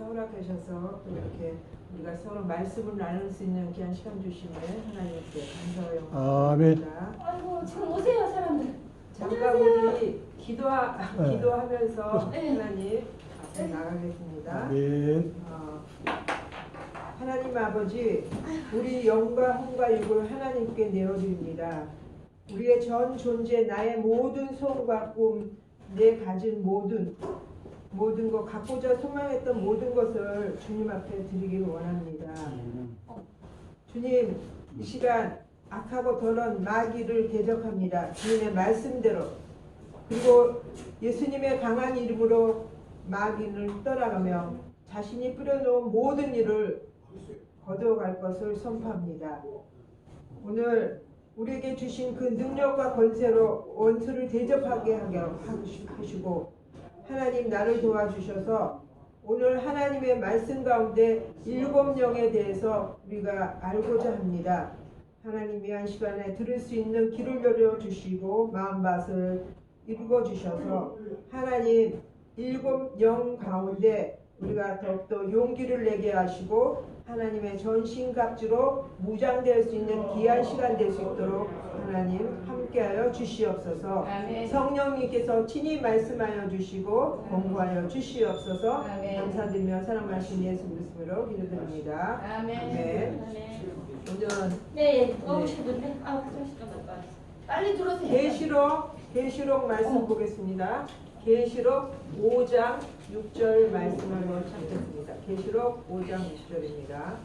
허락하셔서 또 이렇게 우리가 서로 말씀을 나눌 수 있는 귀한 시간 주심에 하나님께 감사와 영광을 드립니다. 아이고 지금 오세요 사람들. 잠깐 우리 기도하면서 네. 하나님 앞에 나가겠습니다. 아멘. 하나님 아버지, 우리 영과 혼과 육을 하나님께 내어드립니다. 우리의 전 존재, 나의 모든 소원과 꿈, 내 가진 모든 것, 갖고자 소망했던 모든 것을 주님 앞에 드리길 원합니다. 주님, 이 시간 악하고 더러운 마귀를 대적합니다. 주님의 말씀대로. 그리고 예수님의 강한 이름으로 마귀를 떠나가며 자신이 뿌려놓은 모든 일을 거둬갈 것을 선포합니다. 오늘 우리에게 주신 그 능력과 권세로 원수를 대접하게 하시고 하나님 나를 도와주셔서 오늘 하나님의 말씀 가운데 7영에 대해서 우리가 알고자 합니다. 하나님이 한 시간에 들을 수 있는 귀를 열어주시고 마음밭을 읽어주셔서 하나님 7영 가운데 우리가 더욱더 용기를 내게 하시고 하나님의 전신갑주로 무장될 수 있는 귀한 시간 될 수 있도록 하나님 함께하여 주시옵소서. 아멘. 성령님께서 친히 말씀하여 주시고 공부하여 주시옵소서. 아멘. 감사드리며 사랑하신 예수 그리스도로 기도드립니다. 아멘. 아멘. 오늘 네, 오시던데. 아, 화장실 빨리 들어오세요. 계시록 말씀 보겠습니다. 계시록 5장 6절 말씀을 한번 찾겠습니다. 계시록 5장 6절입니다.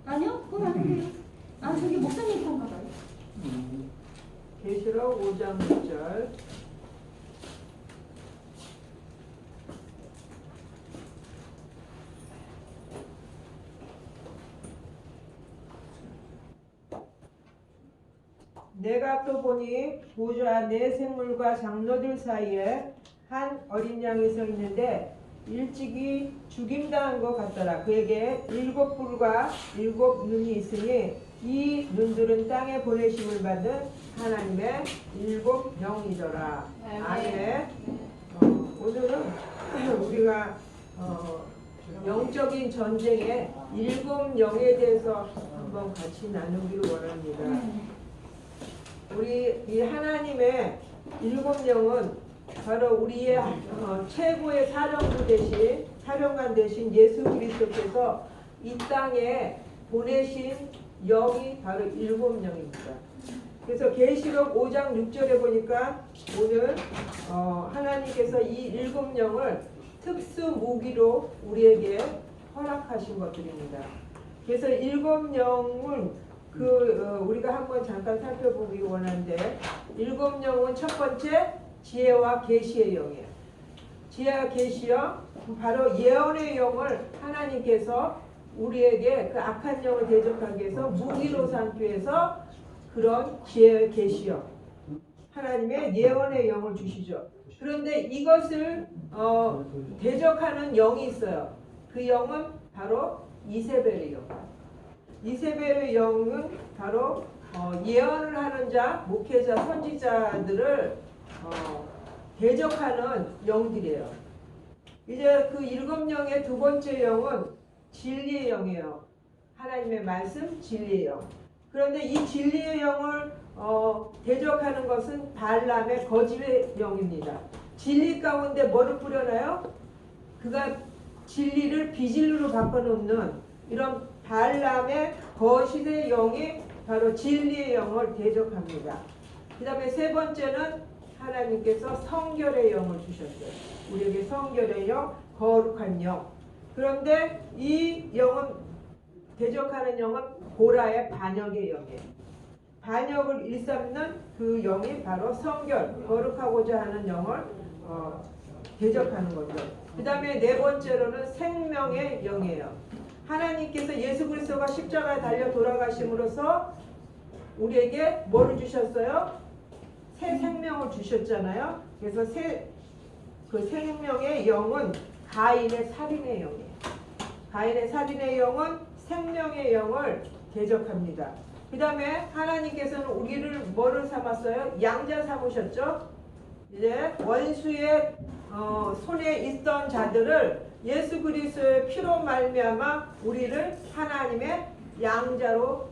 아니요, 그건 아니에요. 아, 저기 목사님 건가 봐요. 계시록 5장 6절. 내가 또 보니 보좌 네 생물과 장로들 사이에 한 어린 양이 서 있는데 일찍이 죽임당한 것 같더라. 그에게 7뿔과 7눈이 있으니 이 눈들은 땅에 보내심을 받은 하나님의 7영이더라. 아멘. 오늘은 우리가 영적인 전쟁의 7영에 대해서 한번 같이 나누기를 원합니다. 우리 이 하나님의 7영은 바로 우리의 최고의 사령관 되신 예수 그리스도께서 이 땅에 보내신 영이 바로 7영입니다. 그래서 계시록 5장 6절에 보니까 오늘 하나님께서 이 7영을 특수 무기로 우리에게 허락하신 것들입니다. 그래서 7영은 우리가 한번 잠깐 살펴보기 원하는데 7영은 첫 번째 지혜와 계시의 영이에요. 지혜와 계시요 바로 예언의 영을 하나님께서 우리에게 그 악한 영을 대적하기 위해서 무기로 삼기 위해서 그런 지혜의 계시요 하나님의 예언의 영을 주시죠. 그런데 이것을 대적하는 영이 있어요. 그 영은 바로 이세벨의 영. 이세벨의 영은 바로 예언을 하는 자, 목회자, 선지자들을 대적하는 영들이에요. 이제 그 7영의 두 번째 영은 진리의 영이에요. 하나님의 말씀, 진리의 영. 그런데 이 진리의 영을 대적하는 것은 발람의 거짓의 영입니다. 진리 가운데 뭐를 뿌려놔요? 그가 진리를 비진리로 바꿔놓는 이런 발람의 거짓의 영이 바로 진리의 영을 대적합니다. 그 다음에 세 번째는 하나님께서 성결의 영을 주셨어요. 우리에게 성결의 영, 거룩한 영. 그런데 이 영은 대적하는 영은 보라의 반역의 영이에요. 반역을 일삼는 그 영이 바로 성결, 거룩하고자 하는 영을 대적하는 거죠. 그 다음에 네 번째로는 생명의 영이에요. 하나님께서 예수 그리스도가 십자가에 달려 돌아가심으로써 우리에게 뭐를 주셨어요? 새 생명을 주셨잖아요. 그래서 그 생명의 영은 가인의 살인의 영이에요. 가인의 살인의 영은 생명의 영을 대적합니다. 그 다음에 하나님께서는 우리를 뭐를 삼았어요? 양자 삼으셨죠? 이제 원수의 손에 있던 자들을 예수 그리스도의 피로 말미암아 우리를 하나님의 양자로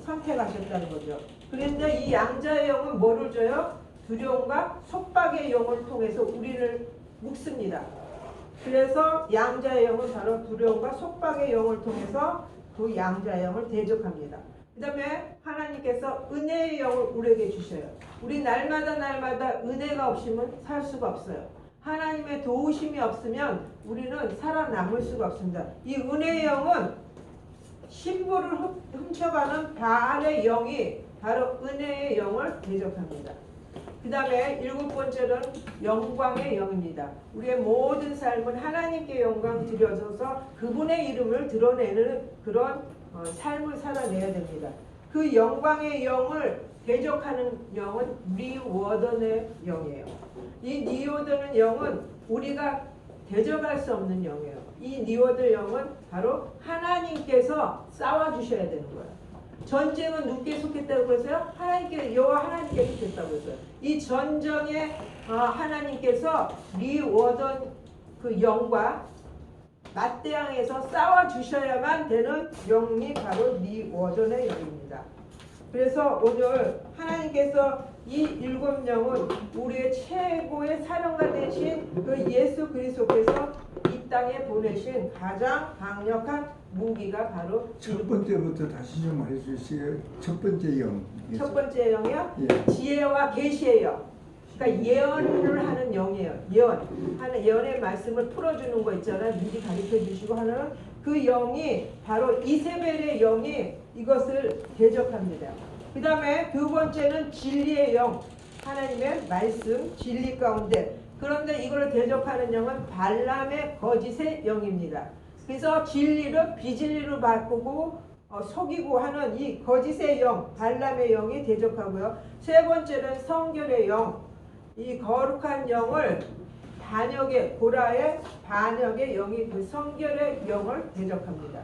선택하셨다는 거죠. 그런데 이 양자의 영은 뭐를 줘요? 두려움과 속박의 영을 통해서 우리를 묶습니다. 그래서 양자의 영은 바로 두려움과 속박의 영을 통해서 그 양자의 영을 대적합니다. 그 다음에 하나님께서 은혜의 영을 우리에게 주셔요. 우리 날마다 은혜가 없으면 살 수가 없어요. 하나님의 도우심이 없으면 우리는 살아남을 수가 없습니다. 이 은혜의 영은 신부를 훔쳐가는 바알의 영이 바로 은혜의 영을 대적합니다. 그 다음에 7번째는 영광의 영입니다. 우리의 모든 삶은 하나님께 영광 드려져서 그분의 이름을 드러내는 그런 삶을 살아내야 됩니다. 그 영광의 영을 대적하는 영은 리워던의 영이에요. 이 리워던의 영은 우리가 대적할 수 없는 영이에요. 이 리워던 영은 바로 하나님께서 싸워주셔야 되는 거예요. 전쟁은 누구께 속했다고 했어요? 여호와 하나님께 속했다고 했어요. 이 전쟁에 하나님께서 리워던 그 영과 맞대항해서 싸워주셔야만 되는 영이 바로 리워던의 영입니다. 그래서 오늘 하나님께서 이 7영은 우리의 최고의 사령관 되신 그 예수 그리스도께서 이 땅에 보내신 가장 강력한 무기가 바로 첫 번째부터 다시 좀 말해 주시게요. 첫 번째 영. 첫 번째 영이요? 예. 지혜와 계시의 영. 그러니까 예언을 하는 영이에요. 예언의 말씀을 풀어주는 거 있잖아요. 미리 가르쳐 주시고 하는 그 영이 바로 이세벨의 영이 이것을 대적합니다. 그 다음에 두 번째는 진리의 영. 하나님의 말씀, 진리 가운데. 그런데 이걸 대적하는 영은 발람의 거짓의 영입니다. 그래서 진리를 비진리로 바꾸고 속이고 하는 이 거짓의 영, 발람의 영이 대적하고요. 세 번째는 성결의 영, 이 거룩한 영을 반역의 고라의 반역의 영이 그 성결의 영을 대적합니다.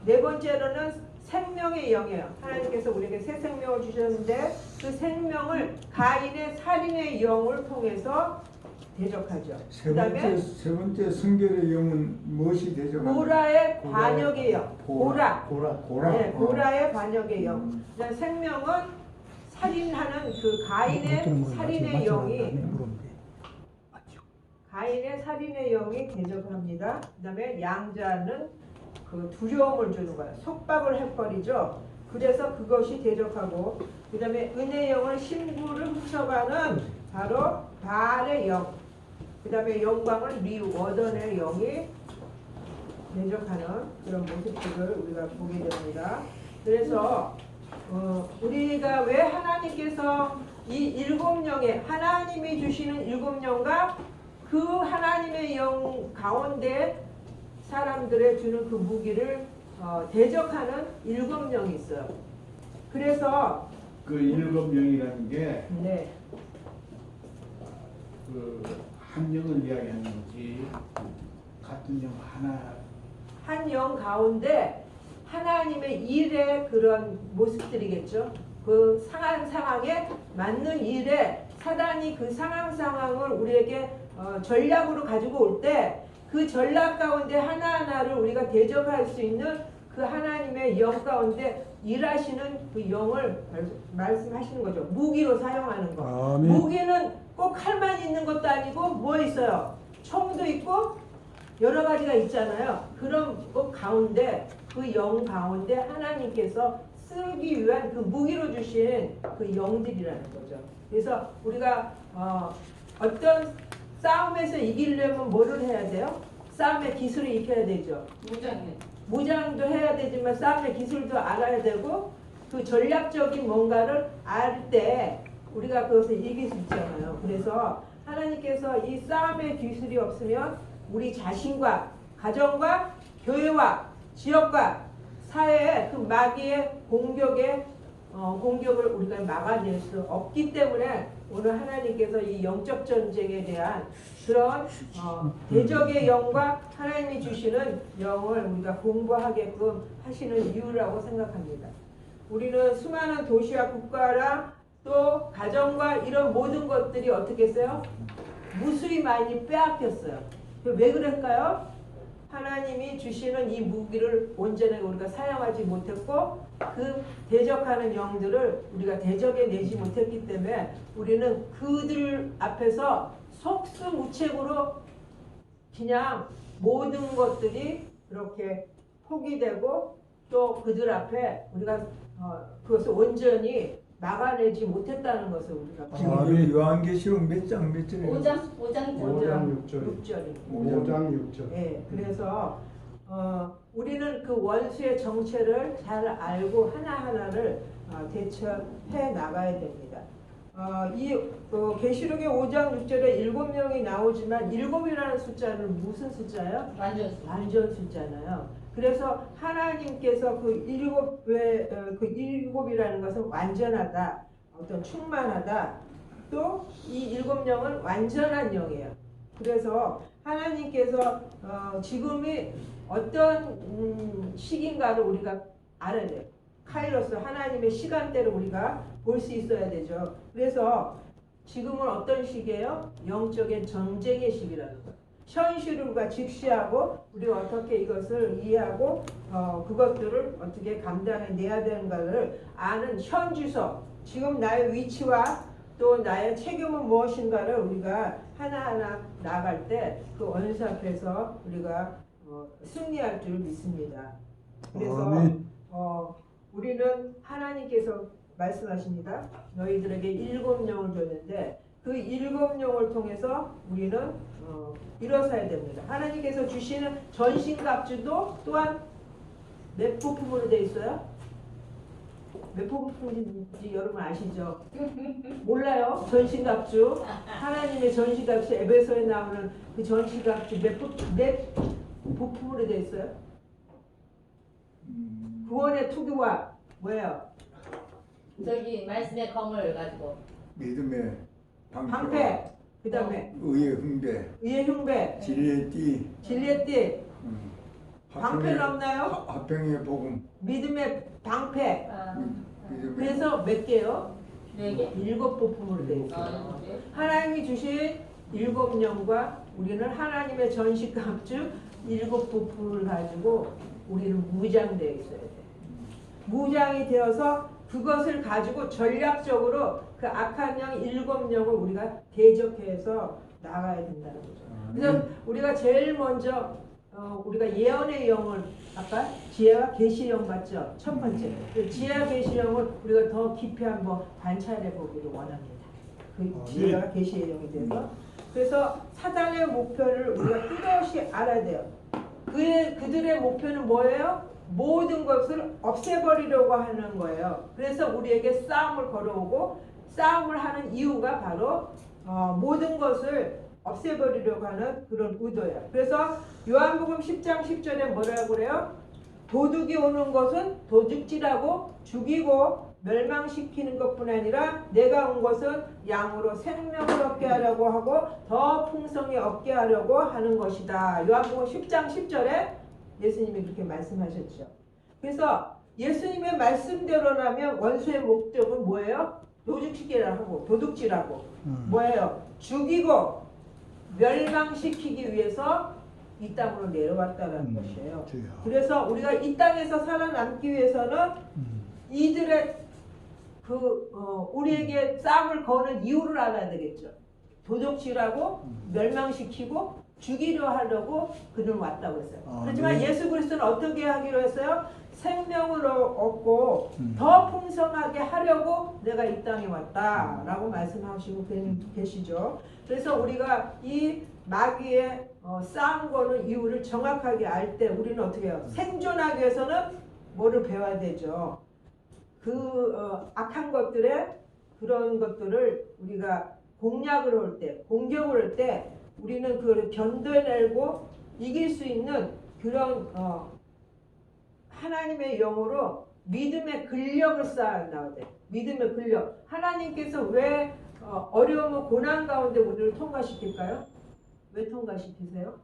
네 번째로는 생명의 영이에요. 하나님께서 우리에게 새 생명을 주셨는데 그 생명을 가인의 살인의 영을 통해서 대적하죠. 세 번째 성결의 영은 무엇이 대적합니까? 고라의 반역의 영. 고라. 네, 고라. 고라의 반역의 영. 그다음 생명은 살인하는 그 가인의 살인의 영이 대적합니다. 그다음에 양자는 그 두려움을 주는 거예요. 속박을 해버리죠. 그래서 그것이 대적하고 그다음에 은혜의 영을 신부를 훔쳐가는 바로 바알의 영. 그 다음에 영광을 리워던의 영이 대적하는 그런 모습들을 우리가 보게 됩니다. 그래서 우리가 왜 하나님께서 이 7영의 하나님이 주시는 7영과 그 하나님의 영 가운데 사람들의 주는 그 무기를 대적하는 7영이 있어요. 그래서 그 7명이라는 게 네. 한 영을 이야기하는 거지. 같은 영 하나. 한 영 가운데 하나님의 일의 그런 모습들이겠죠. 그 상황에 맞는 일에 사단이 그 상황을 우리에게 전략으로 가지고 올 때 그 전략 가운데 하나하나를 우리가 대적할 수 있는 그 하나님의 영 가운데 일하시는 그 영을 말씀하시는 거죠. 무기로 사용하는 거. 아멘. 무기는 꼭 칼만 있는 것도 아니고 뭐 있어요? 총도 있고 여러 가지가 있잖아요. 그런 것 가운데 그 영 가운데 하나님께서 쓰기 위한 그 무기로 주신 그 영들이라는 거죠. 그래서 우리가 어떤 싸움에서 이기려면 뭐를 해야 돼요? 싸움의 기술을 익혀야 되죠. 무장도 해야 되지만 싸움의 기술도 알아야 되고 그 전략적인 뭔가를 알 때 우리가 그것을 이길 수 있잖아요. 그래서 하나님께서 이 싸움의 기술이 없으면 우리 자신과 가정과 교회와 지역과 사회의 그 마귀의 공격을 우리가 막아낼 수 없기 때문에 오늘 하나님께서 이 영적 전쟁에 대한 그런 대적의 영과 하나님이 주시는 영을 우리가 공부하게끔 하시는 이유라고 생각합니다. 우리는 수많은 도시와 국가랑 또 가정과 이런 모든 것들이 어떻게 했어요? 무수히 많이 빼앗겼어요. 왜 그럴까요? 하나님이 주시는 이 무기를 온전하게 우리가 사용하지 못했고 그 대적하는 영들을 우리가 대적해내지 못했기 때문에 우리는 그들 앞에서 속수무책으로 그냥 모든 것들이 그렇게 포기되고 또 그들 앞에 우리가 그것을 온전히 막아내지 못했다는 것을 우리가 아, 요한계시록 몇 장 몇 절에 5장 5장 6절. 6절입니다. 5장 6절. 예, 그래서 우리는 그 원수의 정체를 잘 알고 하나하나를 대처해 나가야 됩니다. 이 계시록의 5장 6절에 7명이 나오지만 7이라는 숫자는 무슨 숫자예요? 완전 숫자잖아요. 그래서 하나님께서 그 일곱이라는 것은 완전하다, 어떤 충만하다, 또 이 7명은 완전한 영이에요. 그래서 하나님께서 지금이 어떤 시기인가를 우리가 알아야 돼요. 카이로스 하나님의 시간대를 우리가 볼 수 있어야 되죠. 그래서 지금은 어떤 시기예요? 영적인 전쟁의 시기라는 거예요. 현실을 우리가 직시하고 우리가 어떻게 이것을 이해하고 그것들을 어떻게 감당해내야 되는가를 아는 현주소, 지금 나의 위치와 또 나의 책임은 무엇인가를 우리가 하나하나 나갈 때 그 원수 앞에서 우리가 승리할 줄 믿습니다. 그래서 아멘. 우리는 하나님께서 말씀하십니다. 너희들에게 7영을 줬는데 그 7영을 통해서 우리는 일어서야 됩니다. 하나님께서 주시는 전신갑주도 또한 몇 부품으로 되어 있어요? 몇 부품인지 여러분 아시죠? 몰라요? 전신갑주. 하나님의 전신갑주, 에베소에 나오는 그 전신갑주 몇 부품으로 되어 있어요? 구원의 투구와 뭐예요? 저기 말씀의 검을 가지고 믿음의 방패. 그 다음에 의의 훈배, 의의 흉배, 진리의 띠, 진리의 띠, 방패는 없나요? 화평의 복음, 믿음의 방패. 믿음의 그래서 몇 개요? 4개? 7부품으로 되어 있어요. 하나님이 주신 7영과 우리는 하나님의 전신갑주 7부품을 가지고 우리는 무장되어 있어야 돼. 무장이 되어서 그것을 가지고 전략적으로 그 악한 영 7영을 우리가 대적해서 나가야 된다는 거죠. 그래서 우리가 제일 먼저 우리가 예언의 영을 아까 지혜와 계시의 영 맞죠? 첫 번째 그 지혜와 계시의 영을 우리가 더 깊이 한번 관찰해 보기를 원합니다. 그 지혜와 계시의 영이 돼서 그래서 사단의 목표를 우리가 뚜렷이 알아야 돼요. 그들의 목표는 뭐예요? 모든 것을 없애버리려고 하는 거예요. 그래서 우리에게 싸움을 걸어오고 싸움을 하는 이유가 바로 모든 것을 없애버리려고 하는 그런 의도예요. 그래서 요한복음 10장 10절에 뭐라고 그래요? 도둑이 오는 것은 도둑질하고 죽이고 멸망시키는 것뿐 아니라 내가 온 것은 양으로 생명을 얻게 하려고 하고 더 풍성히 얻게 하려고 하는 것이다. 요한복음 10장 10절에 예수님이 그렇게 말씀하셨죠. 그래서 예수님의 말씀대로라면 원수의 목적은 뭐예요? 도둑질하고 도둑질하고 뭐예요? 죽이고 멸망시키기 위해서 이 땅으로 내려왔다는 것이에요. 그래서 우리가 이 땅에서 살아남기 위해서는 이들의 우리에게 싸움을 거는 이유를 알아야 되겠죠. 도둑질하고 멸망시키고 죽이려 하려고 그는 왔다고 했어요. 하지만 예수 그리스도는 어떻게 하기로 했어요? 생명을 얻고 더 풍성하게 하려고 내가 이 땅에 왔다라고 말씀하시고 계시죠. 그래서 우리가 이 마귀의 싸움 거는 이유를 정확하게 알 때 우리는 어떻게 해요? 생존하기 위해서는 뭐를 배워야 되죠? 악한 것들의 그런 것들을 우리가 공략을 할 때, 공격을 할 때 우리는 그걸 견뎌내고 이길 수 있는 그런 하나님의 영으로 믿음의 근력을 쌓아나야 돼. 믿음의 근력. 하나님께서 왜 어려움과 고난 가운데 우리를 통과시킬까요? 왜 통과시키세요?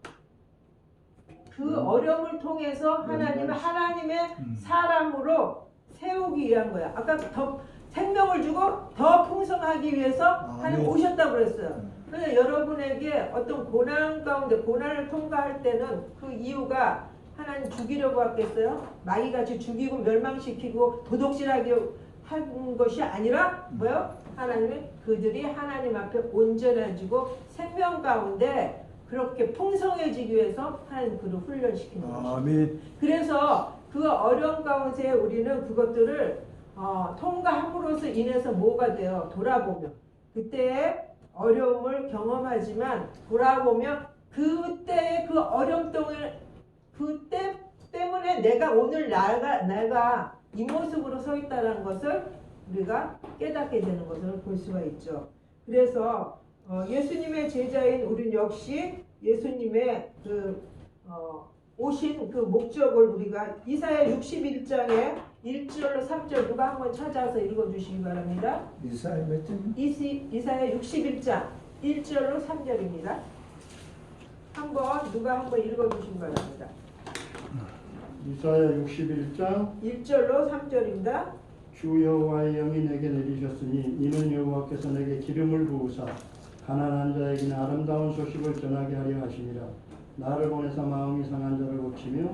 그 어려움을 통해서 하나님의 사람으로 세우기 위한 거야. 아까 더 생명을 주고 더 풍성하기 위해서 하나님 오셨다고 그랬어요. 근데 여러분에게 어떤 고난 가운데 고난을 통과할 때는 그 이유가 하나님 죽이려고 하겠어요? 마귀같이 죽이고 멸망시키고 도둑질하게 한 것이 아니라 뭐요? 하나님이 그들이 하나님 앞에 온전해지고 생명 가운데 그렇게 풍성해지기 위해서 하나님 그를 훈련시키는 것입니다. 아멘. 그래서 그 어려움 가운데 우리는 그것들을 통과함으로써 인해서 뭐가 돼요? 돌아보면 그때의 어려움을 경험하지만 돌아보면 그때의 그 어려움 그때 때문에 내가 오늘 내가 이 모습으로 서 있다는 것을 우리가 깨닫게 되는 것을 볼 수가 있죠. 그래서 예수님의 제자인 우리는 역시 예수님의 오신 그 목적을 우리가 이사야 61장에 1절로 3절 누가 한번 찾아서 읽어주시기 바랍니다. 이사야 몇 장? 이사야 61장 1절로 3절입니다. 누가 한번 읽어주시기 바랍니다. 이사야 61장 1절로 3절입니다. 주 여호와의 영이 내게 내리셨으니 이는 여호와께서 내게 기름을 부으사 가난한 자에게는 아름다운 소식을 전하게 하려 하시니라. 나를 보내사 마음이 상한 자를 고치며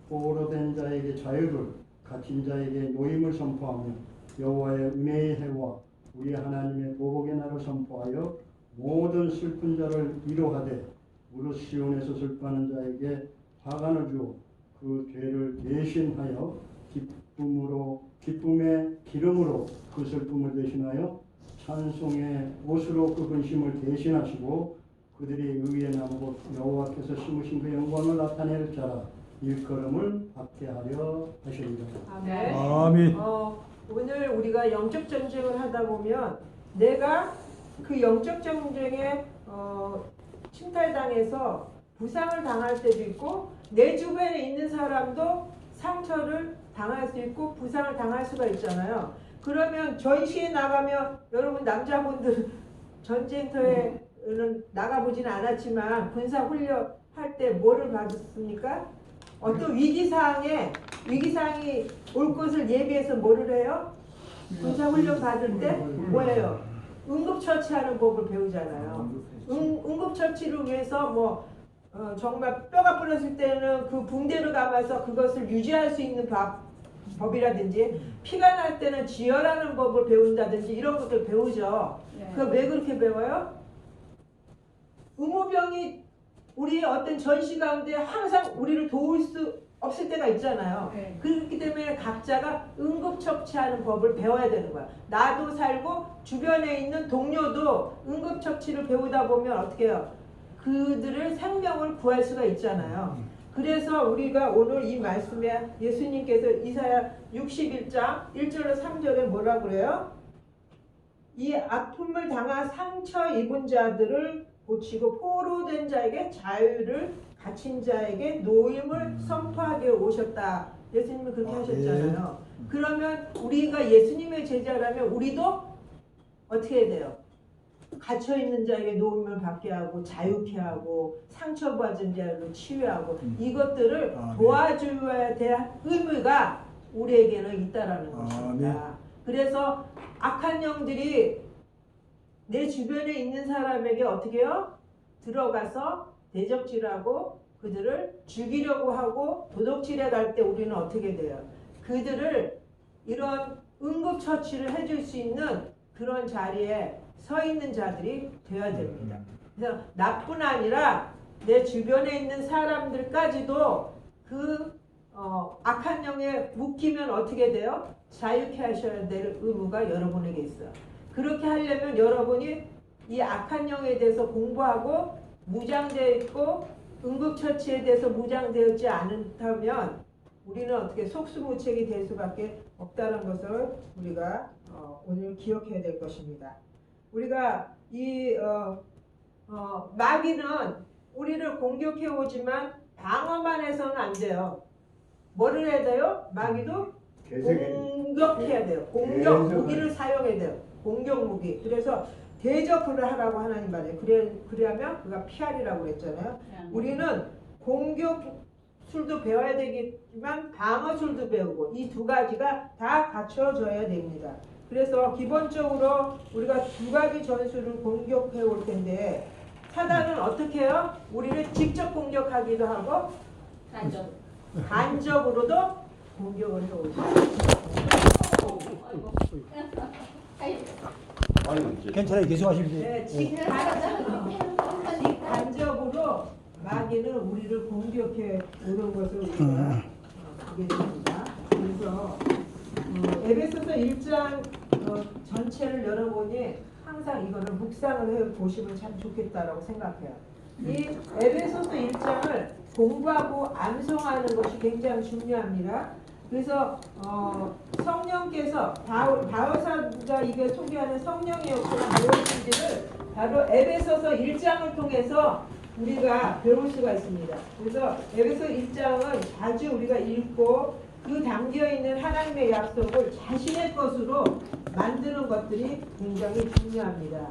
포로된 자에게 자유를 갇힌 자에게 노임을 선포하며 여호와의 은혜의 해와 우리 하나님의 보복의 날을 선포하여 모든 슬픈 자를 위로하되 무릇 시온에서 슬퍼하는 자에게 화관을 주어 그 죄를 대신하여 기쁨의 기름으로 그 슬픔을 대신하여 찬송의 옷으로 그 근심을 대신하시고 그들이 의의 나무 여호와께서 심으신 그 영광을 나타낼 자라 일컬음을 받게 하려 하시리라. 아멘. 아멘. 오늘 우리가 영적 전쟁을 하다 보면 내가 그 영적 전쟁에 침탈당해서 부상을 당할 때도 있고 내 주변에 있는 사람도 상처를 당할 수 있고 부상을 당할 수가 있잖아요. 그러면 전시에 나가면 여러분 남자분들 전쟁터에는 나가보지는 않았지만 군사훈련 할 때 뭐를 받았습니까? 어떤 위기사항이 올 것을 예비해서 뭐를 해요? 군사훈련 받을 때 뭐예요? 응급처치하는 법을 배우잖아요. 응급처치를 위해서 정말 뼈가 부러질 때는 그 붕대를 감아서 그것을 유지할 수 있는 법이라든지 피가 날 때는 지혈하는 법을 배운다든지 이런 것들 배우죠. 그거 왜 그렇게 배워요? 의무병이 우리 어떤 전시 가운데 항상 우리를 도울 수 없을 때가 있잖아요. 그렇기 때문에 각자가 응급처치하는 법을 배워야 되는 거야. 나도 살고 주변에 있는 동료도 응급처치를 배우다 보면 어떻게 해요? 그들의 생명을 구할 수가 있잖아요. 그래서 우리가 오늘 이 말씀에 예수님께서 이사야 61장 1절로 3절에 뭐라고 그래요? 이 아픔을 당한 상처 입은 자들을 고치고 포로된 자에게 자유를 갇힌 자에게 노임을 선포하게 오셨다. 예수님은 그렇게 하셨잖아요. 그러면 우리가 예수님의 제자라면 우리도 어떻게 해야 돼요? 갇혀있는 자에게 노임을 받게 하고 자유케 하고 상처받은 자를 치유하고 이것들을 도와줘야 될 의무가 우리에게는 있다라는 것입니다. 그래서 악한 영들이 내 주변에 있는 사람에게 어떻게 해요? 들어가서 대적질하고 그들을 죽이려고 하고 도둑질해 갈 때 우리는 어떻게 돼요? 그들을 이런 응급처치를 해줄 수 있는 그런 자리에 서 있는 자들이 되어야 됩니다. 그래서 나뿐 아니라 내 주변에 있는 사람들까지도 그 악한 영에 묶이면 어떻게 돼요? 자유케 하셔야 될 의무가 여러분에게 있어요. 그렇게 하려면 여러분이 이 악한 영에 대해서 공부하고 무장되어 있고 응급처치에 대해서 무장되어 있지 않다면 우리는 어떻게 속수무책이 될 수밖에 없다는 것을 우리가 오늘 기억해야 될 것입니다. 우리가 이 마귀는 우리를 공격해 오지만 방어만 해서는 안 돼요. 뭐를 해야 돼요? 마귀도 공격해야 돼요. 공격 무기를 사용해야 돼요. 공격 무기. 그래서 대적을 하라고 하나님 말이에요. 그래야면 그가 피하리라고 했잖아요. 우리는 공격술도 배워야 되겠지만 방어술도 배우고 이 두 가지가 다 갖춰져야 됩니다. 그래서 기본적으로 우리가 두 가지 전술을 공격해 올 텐데 사단은 어떻게 해요? 우리를 직접 공격하기도 하고 간접. 간접으로도 공격을 해오죠. 아이고. 괜찮아요. 계속하시면 돼요. 네, 직간접으로 마귀는 우리를 공격해 오는 것을 우리가 보게 됩니다. 그래서 에베소서 1장 전체를 열어보니 항상 이거를 묵상을 해 보시면 참 좋겠다라고 생각해요. 이 에베소서 1장을 공부하고 암송하는 것이 굉장히 중요합니다. 그래서 성령께서 바울사가 이게 소개하는 성령의 역사가 무엇인지를 바로 에베소서 1장을 통해서 우리가 배울 수가 있습니다. 그래서 에베소 1장은 자주 우리가 읽고 그 담겨있는 하나님의 약속을 자신의 것으로 만드는 것들이 굉장히 중요합니다.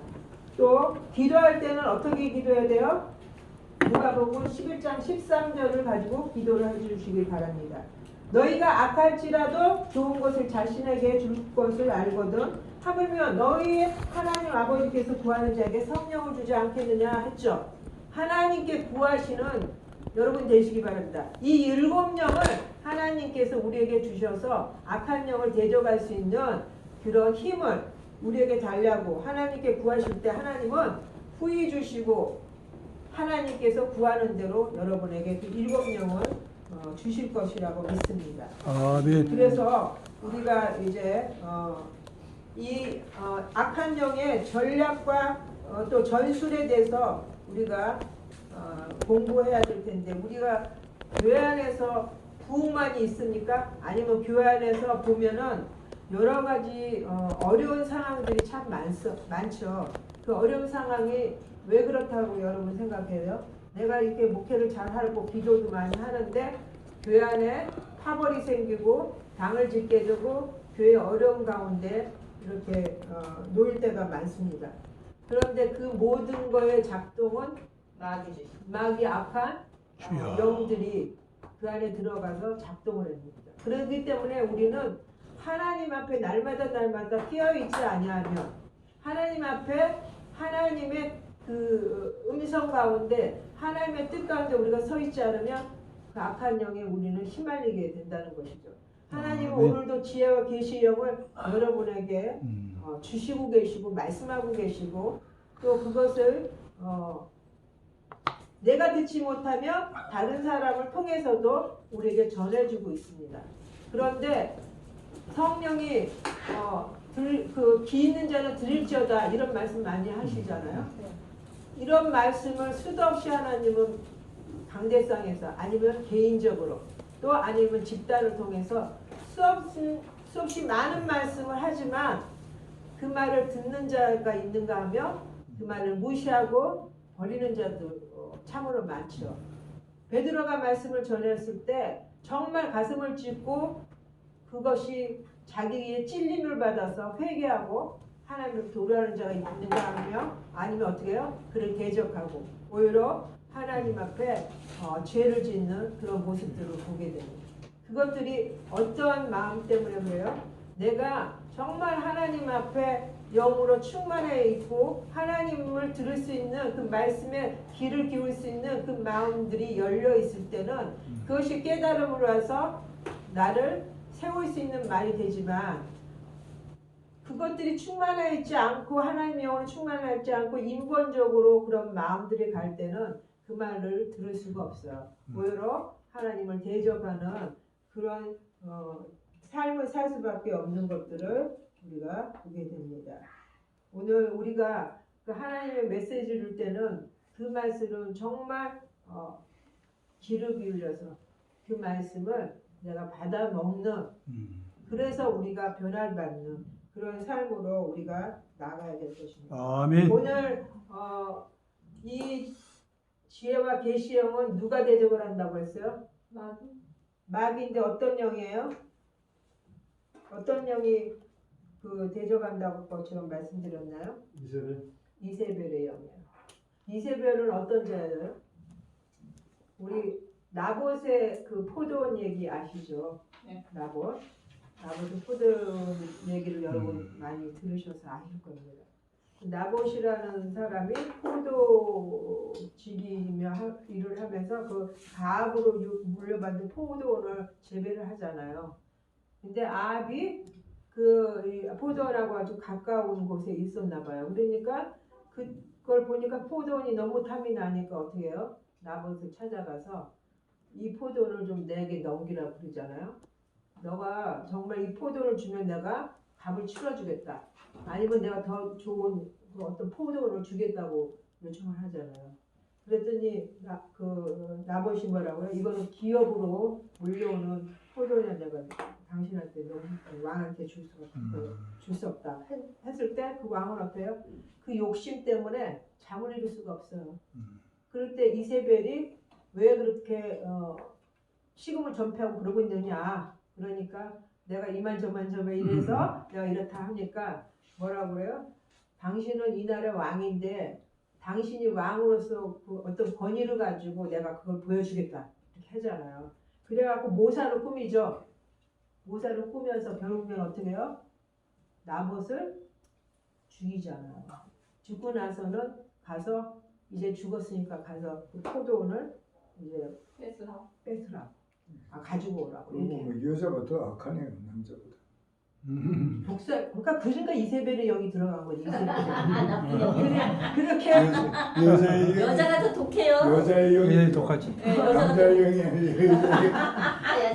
또 기도할 때는 어떻게 기도해야 돼요? 누가복음 11장 13절을 가지고 기도를 해주시길 바랍니다. 너희가 악할지라도 좋은 것을 자신에게 줄 것을 알거든 하물며 너희 하나님 아버지께서 구하는 자에게 성령을 주지 않겠느냐 했죠. 하나님께 구하시는 여러분 되시기 바랍니다. 이 7영을 하나님께서 우리에게 주셔서 악한 영을 대적할 수 있는 그런 힘을 우리에게 달라고 하나님께 구하실 때 하나님은 후히 주시고 하나님께서 구하는 대로 여러분에게 그 7영을 주실 것이라고 믿습니다. 아멘. 그래서 우리가 이제 이 악한 영의 전략과 또 전술에 대해서 우리가 공부해야 될 텐데 우리가 교회 안에서 부흥만이 있습니까? 아니면 교회 안에서 보면은 여러 가지 어려운 상황들이 참 많죠. 그 어려운 상황이 왜 그렇다고 여러분 생각해요? 내가 이렇게 목회를 잘 하고 기도도 많이 하는데 교회 안에 파벌이 생기고 당을 짓게 되고 교회 어려운 가운데 이렇게 놓일 때가 많습니다. 그런데 그 모든 거의 작동은 마귀 악한 영들이 그 안에 들어가서 작동을 합니다. 그렇기 때문에 우리는 하나님 앞에 날마다 깨어있지 아니하면 하나님 앞에 하나님의 그 음성 가운데 하나님의 뜻 가운데 우리가 서 있지 않으면 그 악한 영에 우리는 휘말리게 된다는 것이죠. 하나님은 오늘도 지혜와 계시의 영을 여러분에게 주시고 계시고 말씀하고 계시고 또 그것을 내가 듣지 못하면 다른 사람을 통해서도 우리에게 전해주고 있습니다. 그런데 성령이 그 기 있는 자는 들을지어다 이런 말씀 많이 하시잖아요. 이런 말씀을 수도 없이 하나님은 강대상에서 아니면 개인적으로 또 아니면 집단을 통해서 수없이 많은 말씀을 하지만 그 말을 듣는 자가 있는가 하면 그 말을 무시하고 버리는 자도 참으로 많죠. 베드로가 말씀을 전했을 때 정말 가슴을 찢고 그것이 자기의 찔림을 받아서 회개하고 하나님을 도라는 자가 있는가 하면 아니면 어떻게 해요? 그를 대적하고 오히려 하나님 앞에 죄를 짓는 그런 모습들을 보게 됩니다. 그것들이 어떠한 마음 때문에 그래요? 내가 정말 하나님 앞에 영으로 충만해 있고 하나님을 들을 수 있는 그 말씀에 귀를 기울 수 있는 그 마음들이 열려 있을 때는 그것이 깨달음으로 해서 나를 세울 수 있는 말이 되지만 그것들이 충만해 있지 않고 하나님의 영으로 충만해 있지 않고 인본적으로 그런 마음들이 갈 때는 그 말을 들을 수가 없어요. 오히려 하나님을 대적하는 그런 삶을 살 수밖에 없는 것들을 우리가 보게 됩니다. 오늘 우리가 그 하나님의 메시지를 줄 때는 그 말씀은 정말 귀를 기울여서 그 말씀을 내가 받아 먹는 그래서 우리가 변화를 받는 그런 삶으로 우리가 나가야 될 것입니다. 아멘. 오늘 이 지혜와 계시의 영은 누가 대적을 한다고 했어요? 마귀인데 어떤 영이에요? 어떤 영이 그 대적한다고 것처럼 말씀드렸나요? 이세벨의 영이에요. 이세벨은 어떤 자예요? 우리 나봇의 그 포도원 얘기 아시죠? 네. 나봇. 나봇 포도원 얘기를 여러분 많이 들으셔서 아실 겁니다. 나봇이라는 사람이 포도지기며 일을 하면서 그 가압으로 물려받은 포도원을 재배를 하잖아요. 근데 아합이 그 포도원하고 아주 가까운 곳에 있었나 봐요. 그러니까 그걸 보니까 포도원이 너무 탐이 나니까 어떻게 해요? 나봇을 찾아가서 이 포도원을 좀 내게 넘기라고 그러잖아요. 너가 정말 이 포도를 주면 내가 값을 치러주겠다. 아니면 내가 더 좋은 그 어떤 포도를 주겠다고 요청을 하잖아요. 그랬더니 나봇이 뭐라고요? 이거는 기업으로 물려오는 포도냐 내가 당신한테 너무 왕한테 줄 수 없다 했을 때 그 왕은 어때요? 그 욕심 때문에 잠을 이룰 수가 없어요. 그럴 때 이세벨이 왜 그렇게 식음을 전폐하고 그러고 있느냐? 그러니까 내가 이만저만저만 이래서 내가 이렇다 하니까 뭐라고 그래요? 당신은 이 나라의 왕인데 당신이 왕으로서 그 어떤 권위를 가지고 내가 그걸 보여주겠다 이렇게 하잖아요. 그래갖고 모사를 꾸미죠. 모사를 꾸면서 결국엔 어떻게 해요? 나봇을 죽이잖아요. 죽고 나서는 가서 이제 죽었으니까 가서 그 포도원을 이제 뺏으라고. 가지고 오라고. 그리고 뭐 여자가 더 악하네요, 남자보다. 그러니까 이세벨의 영이 들어간 거지. 이세벨. 나쁜 영. 그렇게 여자의 영이 여자가 더 독해요. 여자의 영이 예, 똑같이. 네, 여자가 남자의 영이 아니에요.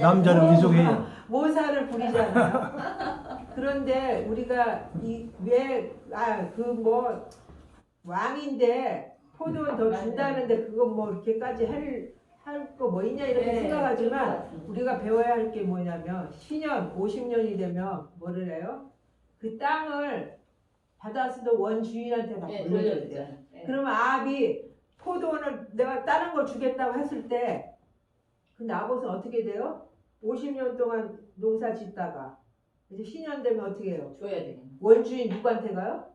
남자는 의속해. 모사를 부리잖아요. 그런데 우리가 뭐 왕인데 포도원 더 준다는데 그거 뭐 이렇게까지 할 거 뭐 있냐 이렇게 네, 생각하지만 우리가 배워야 할 게 뭐냐면 신년 50년이 되면 뭐를 해요? 그 땅을 받아서도 원주인한테 다 네, 돌려줘야 돌려주죠. 돼요. 네. 그러면 아합이 포도원을 내가 다른 걸 주겠다고 했을 때 그 나봇은 어떻게 돼요? 50년 동안 농사 짓다가 이제 신년 되면 어떻게 해요? 줘야 돼. 원주인 누구한테 가요?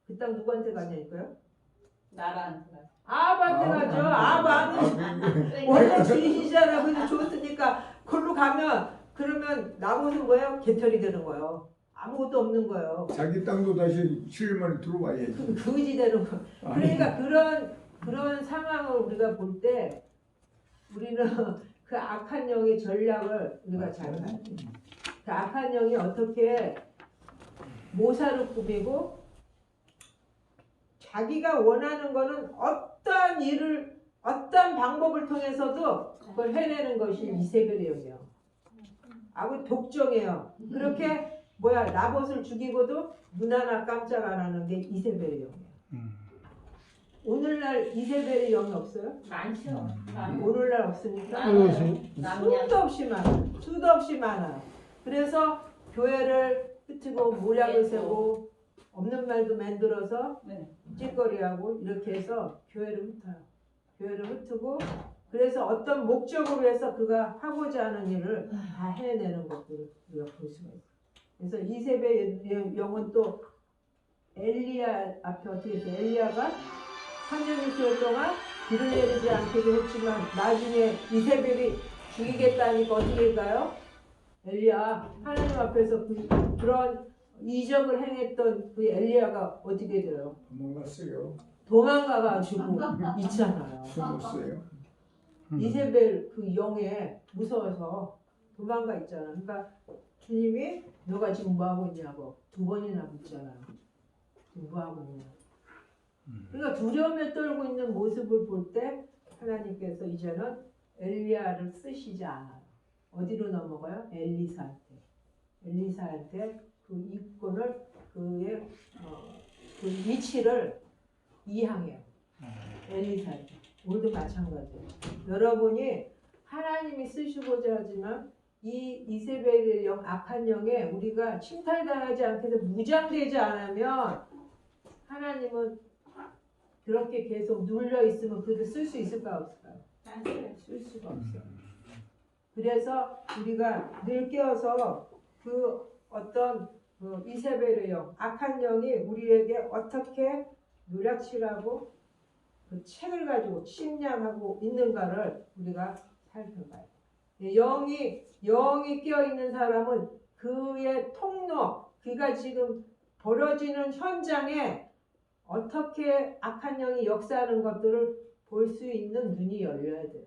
그 땅 누구한테 가냐니까요? 나라한테 가서. 아합한테 가죠. 아합은 원래 주인이잖아. 그래서 줬으니까 그걸로 가면 그러면 나봇은 뭐예요? 개털이 되는 거예요. 아무것도 없는 거예요. 자기 땅도 다시 실만 들어와야지. 거지 되는 거. 그러니까 그런 상황을 우리가 볼 때 우리는 그 악한 영의 전략을 우리가 잘 봐야 돼. 그 악한 영이 어떻게 모사를 꾸미고 자기가 원하는 거는 어떤 방법을 통해서도 그걸 해내는 것이 이세벨의 영이에요. 아주 독종이에요. 그렇게 나봇을 죽이고도 눈 하나 깜짝 안 하는 게 이세벨의 영이에요. 오늘날 이세벨의 영이 없어요? 많죠. 오늘날 없으니까 수도 없이 많아요. 그래서 교회를 흩고 모략을 세고 없는 말도 만들어서 네. 찌꺼리하고 이렇게 해서 교회를 흩어요. 교회를 흩고 그래서 어떤 목적으로 해서 그가 하고자 하는 일을 다 해내는 것들을 우리가 볼 수가 있어요. 그래서 이세벨의 영은 또 엘리야 앞에 어떻게 했어요? 엘리야가 3년 6개월 동안 비를 내리지 않기도 했지만 나중에 이세벨이 죽이겠다니까 어떻게 가요? 엘리야 하나님 앞에서 그런 이적을 행했던 그 엘리야가 어떻게 돼요? 도망갔어요. 도망가가지고 있잖아요. 숨었어요. 이세벨 그 영에 무서워서 도망가 있잖아. 그러니까 주님이 너가 지금 뭐 하고 있냐고 2번이나 묻잖아요. 지금 뭐 하고 있냐. 그러니까 두려움에 떨고 있는 모습을 볼 때 하나님께서 이제는 엘리야를 쓰시지 않아요. 어디로 넘어가요? 엘리사한테 그 이권을 그의 그 위치를 이항해요. 엘리사한테. 오늘도 마찬가지예요. 여러분이 하나님이 쓰시고자 하지만 이 이세벨의 영, 악한 영에 우리가 침탈당하지 않게 해서 무장되지 않으면 하나님은 그렇게 계속 눌려 있으면 그를 쓸 수 있을까 없을까요? 쓸 수가 없어요. 그래서 우리가 늘 깨어서 그 어떤 그 이세벨의 영, 악한 영이 우리에게 어떻게 노략질하고 그 책을 가지고 침략하고 있는가를 우리가 살펴봐야 돼요. 영이 깨어 있는 사람은 그의 통로, 그가 지금 벌어지는 현장에 어떻게 악한 영이 역사하는 것들을 볼 수 있는 눈이 열려야 돼요.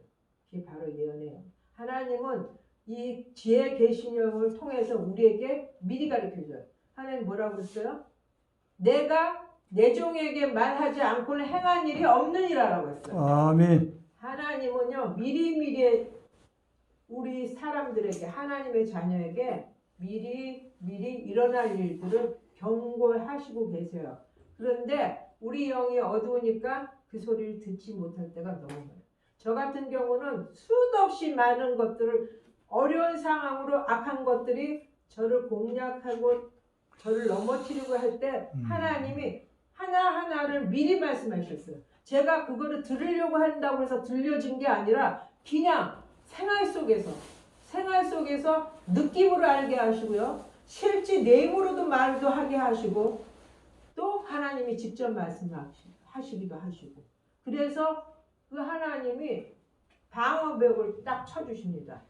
그게 바로 예언이에요. 하나님은 이 지혜 계시령을 통해서 우리에게 미리 가르쳐줘요. 하나님 뭐라고 그랬어요? 내가 내 종에게 말하지 않고는 행한 일이 없느니라라고 했어요. 아멘. 하나님은요 미리미리 우리 사람들에게 하나님의 자녀에게 미리 일어날 일들을 경고하시고 계세요. 그런데 우리 영이 어두우니까 그 소리를 듣지 못할 때가 너무 많아요. 저 같은 경우는 수도 없이 많은 것들을 어려운 상황으로 악한 것들이 저를 공략하고 저를 넘어뜨리고 할 때 하나님이 하나하나를 미리 말씀하셨어요. 제가 그거를 들으려고 한다고 해서 들려진 게 아니라 그냥 생활 속에서 느낌으로 알게 하시고요. 실제 내용으로도 말도 하게 하시고 또 하나님이 직접 말씀하시기도 하시고 그래서 그 하나님이 방어벽을 딱 쳐주십니다.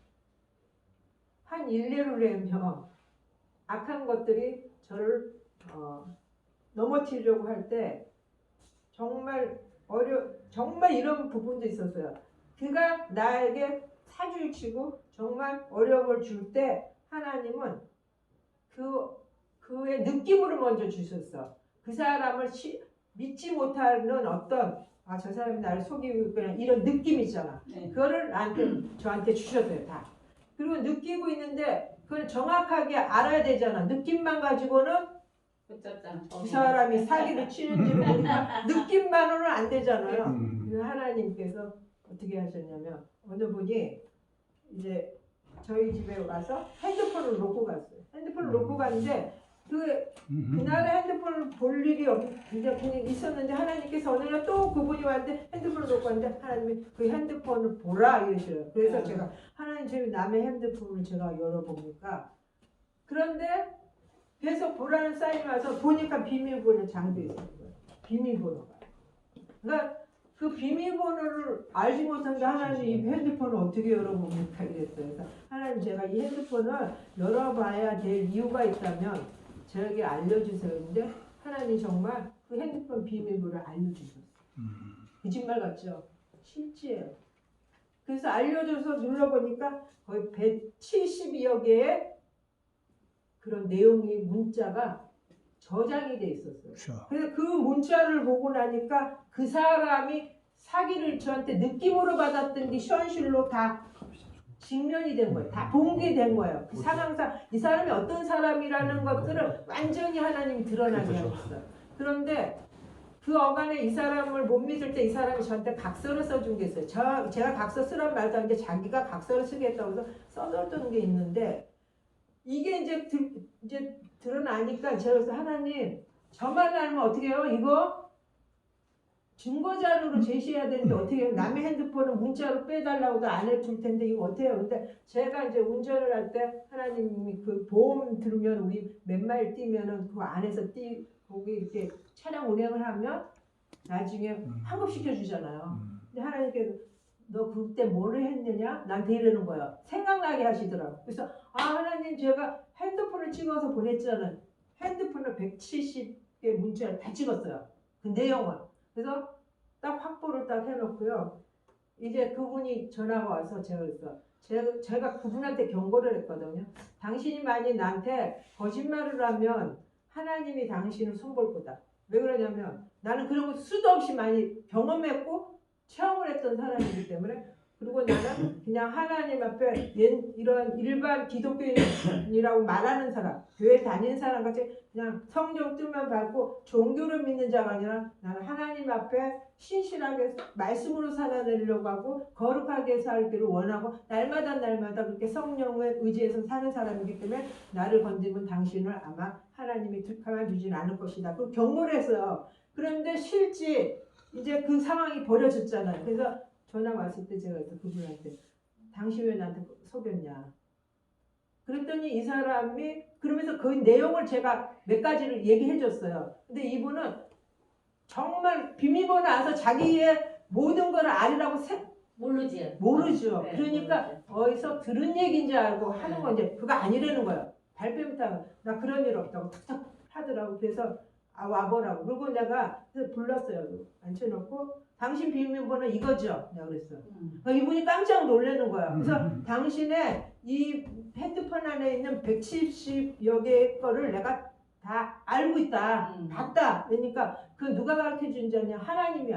한 일례로 내면 악한 것들이 저를 넘어뜨리려고 할 때 정말 이런 부분도 있었어요. 그가 나에게 사기를 치고 정말 어려움을 줄 때 하나님은 그의 느낌으로 먼저 주셨어. 그 사람을 믿지 못하는 어떤 저 사람이 나를 속이고 있구나 이런 느낌 있잖아. 네. 그거를 저한테 주셨어요 다. 그리고 느끼고 있는데 그걸 정확하게 알아야 되잖아. 느낌만 가지고는 붙잡잖아. 그 사람이 사기를 치는지 모르니까 느낌만으로는 안 되잖아요. 그래서 하나님께서 어떻게 하셨냐면 어느 분이 이제 저희 집에 와서 핸드폰을 놓고 갔어요. 핸드폰을 놓고 갔는데 그날에 핸드폰을 볼 일이 이제 그냥 있었는데 하나님께서 어느 날 또 그분이 왔는데 핸드폰을 놓고 왔는데 하나님이 그 핸드폰을 보라 이러셔요. 그래서 제가 하나님 지금 남의 핸드폰을 제가 열어보니까 그런데 계속 보라는 사인이 와서 보니까 비밀번호 장도 있었는 거예요. 비밀번호가. 그러니까 그 비밀번호를 알지 못한데 하나님 이 핸드폰을 어떻게 열어봅니까 이랬어요. 그래서 하나님 제가 이 핸드폰을 열어봐야 될 이유가 있다면 저에게 알려주세요. 근데 하나님 정말 그 핸드폰 비밀번호를 알려주셨어요. 거짓말 같죠? 실제예요. 그래서 알려줘서 눌러보니까 거의 172여 개의 그런 내용이 문자가 저장이 돼 있었어요. 그래서 그 문자를 보고 나니까 그 사람이 사기를 저한테 느낌으로 받았던 게 현실로 다 직면이 된 거예요. 다 봉기된 거예요. 그 상황상 이 사람이 어떤 사람이라는 것들을 완전히 하나님이 드러나게 하셨어요. 그런데 그 어간에 이 사람을 못 믿을 때 이 사람이 저한테 각서를 써준 게 있어요. 제가 각서 쓰란 말도 안 하는데 자기가 각서를 쓰겠다고 해서 써줬던 게 있는데 이게 이제 드러나니까 제가 그래서 하나님 저만 알면 어떻게 해요? 이거 증거자료로 제시해야 되는데 어떻게 해요? 남의 핸드폰은 문자로 빼달라고도 안 해줄 텐데 이거 어떻게 해요? 근데 제가 이제 운전을 할 때 하나님이 그 보험 들으면 우리 몇 마일 뛰면은 그 안에서 거기 이렇게 차량 운행을 하면 나중에 환급시켜 주잖아요. 근데 하나님께서 너 그때 뭐를 했느냐? 나한테 이러는 거예요. 생각나게 하시더라고. 그래서 하나님 제가 핸드폰을 찍어서 보냈잖아요. 핸드폰을 170개 문자를 다 찍었어요. 그 내용을. 그래서 딱 확보를 딱 해놓고요. 이제 그분이 전화가 와서 제가 그분한테 경고를 했거든요. 당신이 만약 나한테 거짓말을 하면 하나님이 당신을 손볼 거다. 왜 그러냐면 나는 그런 거 수도 없이 많이 경험했고 체험을 했던 사람이기 때문에 그리고 나는 그냥 하나님 앞에 이런 일반 기독교인이라고 말하는 사람, 교회 다니는 사람 같이 그냥 성경 뜻만 밟고 종교를 믿는 자가 아니라 나는 하나님 앞에 신실하게 말씀으로 살아내려고 하고 거룩하게 살기를 원하고 날마다 그렇게 성령의 의지에서 사는 사람이기 때문에 나를 건드리면 당신을 아마 하나님이 가만히 두지는 않을 것이다. 그 경고를 했어요. 그런데 실제 이제 그 상황이 벌어졌잖아요. 그래서 전화 왔을 때 제가 그분한테 당신 왜 나한테 속였냐. 그랬더니 이 사람이 그러면서 그 내용을 제가 몇 가지를 얘기해 줬어요. 근데 이분은 정말 비밀번호 알아서 자기의 모든 걸 알으라고 모르죠. 모르죠. 네, 그러니까 모르죠. 어디서 들은 얘기인지 알고 하는 건 이제 그거 아니라는 거예요. 발뺌부터 나 그런 일 없다고 탁탁 하더라고. 그래서 와보라고. 그리고 내가 그래서 불렀어요. 앉혀놓고 당신 비밀번호 이거죠? 내가 그랬어. 그러니까 이분이 깜짝 놀라는 거야. 그래서 당신의 이 핸드폰 안에 있는 170여 개의 거를 내가 다 알고 있다. 봤다. 그러니까 그 누가 가르쳐 준 자냐? 하나님이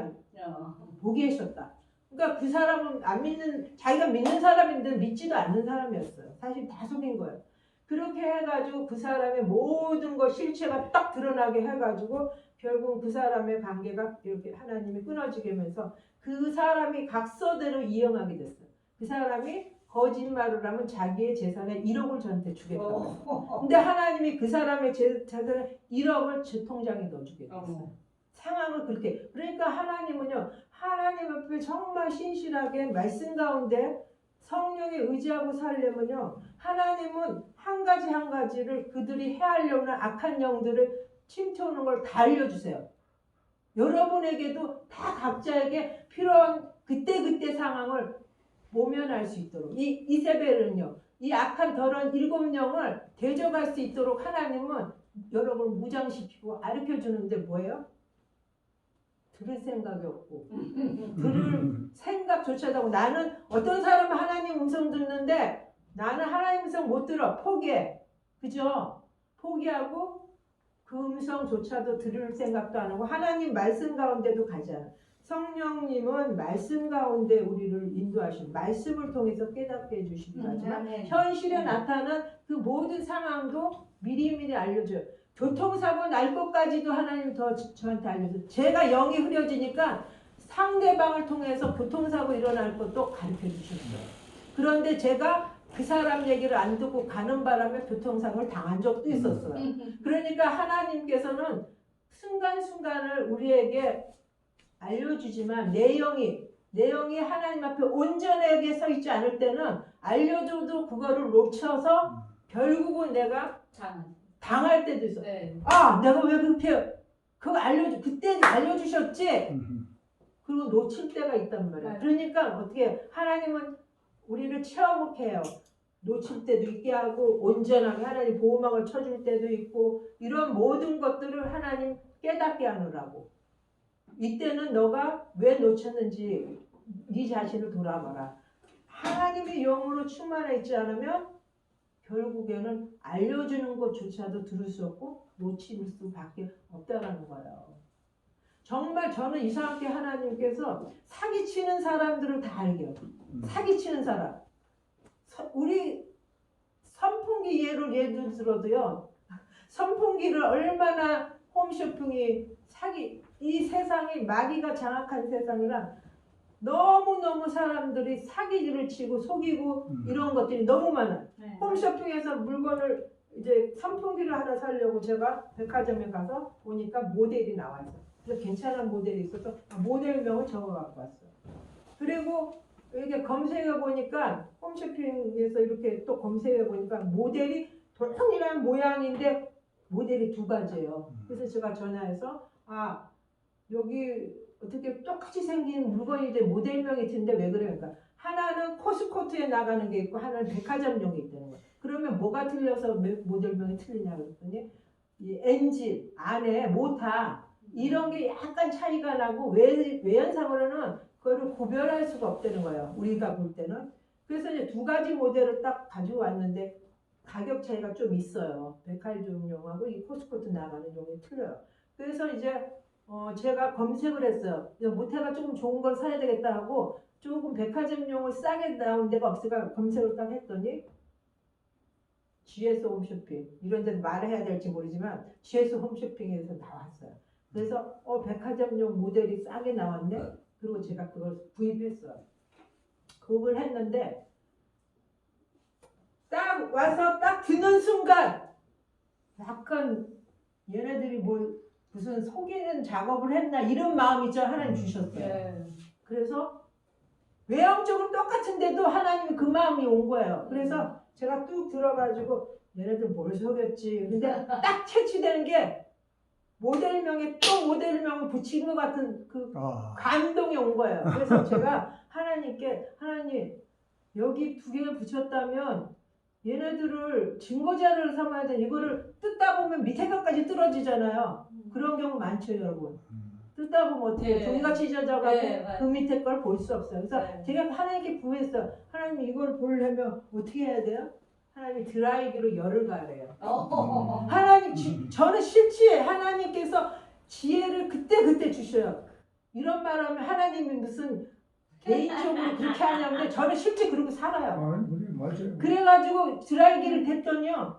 보게 하셨다. 그러니까 그 사람은 안 믿는, 자기가 믿는 사람인데 믿지도 않는 사람이었어요. 사실 다 속인 거예요. 그렇게 해가지고 그 사람의 모든 것 실체가 딱 드러나게 해가지고 결국 그 사람의 관계가 이렇게 하나님이 끊어지게 하면서 그 사람이 각서대로 이행하게 됐어요. 그 사람이 거짓말을 하면 자기의 재산의 1억을 저한테 주겠다고. 근데 하나님이 그 사람의 재산의 1억을 제 통장에 넣어주게 됐어요. 상황을 그렇게. 그러니까 하나님은요, 하나님 앞에 정말 신실하게 말씀 가운데 성령에 의지하고 살려면요, 하나님은 한 가지 한 가지를 그들이 헤아려는 악한 영들을 침투하는 걸 다 알려주세요. 여러분에게도 다 각자에게 필요한 그때그때 상황을 모면할 수 있도록. 이 이세벨은요, 이 악한 더러운 7영을 대적할 수 있도록 하나님은 여러분을 무장시키고 가르쳐주는데 뭐예요? 들을 생각이 없고 들을 생각조차도 하고. 나는 어떤 사람은 하나님 음성 듣는데 나는 하나님 음성 못 들어. 포기해. 그죠? 포기하고 그 음성조차도 들을 생각도 안 하고 하나님 말씀 가운데도 가지 않아. 성령님은 말씀 가운데 우리를 인도하시고 말씀을 통해서 깨닫게 해주시기도 하지만 현실에 나타난 그 모든 상황도 미리미리 알려줘요. 교통사고 날 것까지도 하나님 저한테 알려줘요. 제가 영이 흐려지니까 상대방을 통해서 교통사고 일어날 것도 가르쳐 주셨어요. 그런데 제가 그 사람 얘기를 안 듣고 가는 바람에 교통사고를 당한 적도 있었어요. 그러니까 하나님께서는 순간순간을 우리에게 알려주지만 내용이 하나님 앞에 온전하게 서 있지 않을 때는 알려줘도 그거를 놓쳐서 결국은 내가 당할 때도 있어. 네. 아, 내가 왜 그렇게 그거 그때 알려주셨지? 그리고 놓칠 때가 있단 말이야. 그러니까 어떻게 하나님은 우리를 체험하게 해요. 놓칠 때도 있게 하고 온전하게 하나님 보호막을 쳐줄 때도 있고 이런 모든 것들을 하나님 깨닫게 하느라고. 이때는 너가 왜 놓쳤는지 네 자신을 돌아봐라. 하나님의 영으로 충만해 있지 않으면 결국에는 알려주는 것조차도 들을 수 없고 놓칠 수밖에 없다라는 거예요. 정말 저는 이상하게 하나님께서 사기치는 사람들을 다 알게요. 사기치는 사람. 우리 선풍기 예를 들어도요. 선풍기를 얼마나 홈쇼핑이 이 세상이 마귀가 장악한 세상이라 너무너무 사람들이 사기를 치고 속이고 이런 것들이 너무 많아요. 홈쇼핑에서 물건을 이제 선풍기를 하나 사려고 제가 백화점에 가서 보니까 모델이 나와 있어. 그래서 괜찮은 모델이 있어서 모델명을 적어 갖고 왔어요. 그리고 이렇게 검색해 보니까 홈쇼핑에서 이렇게 또 검색해 보니까 모델이 동일한 모양인데 모델이 2가지예요. 그래서 제가 전화해서 여기 어떻게 똑같이 생긴 물건인데 모델명이 든데 왜 그래요? 그러니까 하나는 코스코트에 나가는 게 있고 하나는 백화점용이 있다는 거예요. 그러면 뭐가 틀려서 모델명이 틀리냐 그랬더니 이 엔진 안에 모터 이런 게 약간 차이가 나고 외연상으로는 그거를 구별할 수가 없다는 거예요. 우리가 볼 때는. 그래서 이제 2가지 모델을 딱 가지고 왔는데 가격 차이가 좀 있어요. 백화점용하고 이 코스코트 나가는 용이 틀려요. 그래서 이제 제가 검색을 했어요. 모태가 조금 좋은 걸 사야 되겠다 하고 조금 백화점용을 싸게 나온 데가 없으니까 검색을 딱 했더니 GS 홈쇼핑 이런 데서 말을 해야 될지 모르지만 GS 홈쇼핑에서 나왔어요. 그래서 백화점용 모델이 싸게 나왔네. 그리고 제가 그걸 구입했어요. 구입을 했는데 딱 와서 딱 드는 순간 약간 얘네들이 무슨 속이는 작업을 했나 이런 마음이 하나님 주셨어요. 그래서 외형적으로 똑같은데도 하나님이 그 마음이 온 거예요. 그래서 제가 뚝 들어가지고 얘네들 뭘 속였지. 근데 딱 채취되는 게 모델명에 또 모델명을 붙인 것 같은 그 감동이 온 거예요. 그래서 제가 하나님께 하나님 여기 2개 붙였다면 얘네들을 증거자료를 삼아야 돼. 이거를 뜯다 보면 밑에 것까지 뜯어지잖아요. 그런 경우 많죠, 여러분. 뜯다 보면 어떻게 네. 종이가 찢어져가고 네, 맞아요. 그 밑에 걸 볼 수 없어요. 그래서 네. 제가 하나님께 구했어요. 하나님 이걸 보려면 어떻게 해야 돼요? 하나님이 드라이기로 열을 가래요. 하나님, 저는 실제 하나님께서 지혜를 그때 주셔요. 이런 말하면 하나님이 무슨 개인적으로 그렇게 하냐는데 저는 실제 그러고 살아요. 아, 그래, 맞아요. 그래가지고 드라이기를 댔더니요.